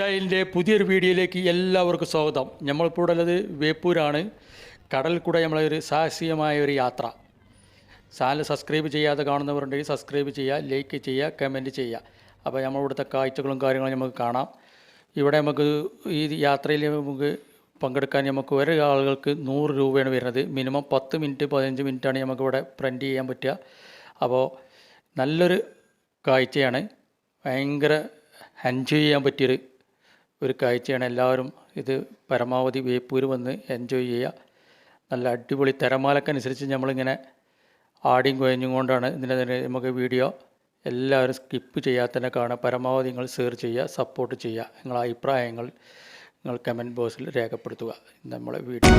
സ്റ്റൈലിൻ്റെ പുതിയൊരു വീഡിയോയിലേക്ക് എല്ലാവർക്കും സ്വാഗതം. നമ്മളിപ്പോൾ ഉള്ളത് വേപ്പൂരാണ്. കടലിൽ കൂടെ നമ്മളൊരു സാഹസികമായ ഒരു യാത്ര. ചാനൽ സബ്സ്ക്രൈബ് ചെയ്യാതെ കാണുന്നവരുണ്ടെങ്കിൽ സബ്സ്ക്രൈബ് ചെയ്യുക, ലൈക്ക് ചെയ്യുക, കമൻറ്റ് ചെയ്യുക. അപ്പോൾ നമ്മളിവിടുത്തെ കാഴ്ചകളും കാര്യങ്ങളും നമുക്ക് കാണാം. ഇവിടെ നമുക്ക് ഈ യാത്രയിൽ നമുക്ക് പങ്കെടുക്കാൻ നമുക്ക് ഓരോ ആളുകൾക്ക് 100 രൂപയാണ് വരുന്നത്. മിനിമം 10 മിനിറ്റ് 15 മിനിറ്റാണ് നമുക്കിവിടെ സ്പെൻഡ് ചെയ്യാൻ പറ്റുക. അപ്പോൾ നല്ലൊരു കാഴ്ചയാണ്, ഭയങ്കര എൻജോയ് ചെയ്യാൻ പറ്റിയൊരു കാഴ്ചയാണ്. എല്ലാവരും ഇത് പരമാവധി വേപ്പൂർ വന്ന് എൻജോയ് ചെയ്യുക. നല്ല അടിപൊളി തിരമാലക്കനുസരിച്ച് നമ്മളിങ്ങനെ ആടിയും കുഴഞ്ഞും കൊണ്ടാണ് ഇതിനെ നമുക്ക് വീഡിയോ എല്ലാവരും സ്കിപ്പ് ചെയ്യാതെ തന്നെ കാണുക. പരമാവധി നിങ്ങൾ ഷെയർ ചെയ്യുക, സപ്പോർട്ട് ചെയ്യുക. നിങ്ങളുടെ അഭിപ്രായങ്ങൾ നിങ്ങൾ കമൻറ്റ് ബോക്സിൽ രേഖപ്പെടുത്തുക. നമ്മളെ വീഡിയോ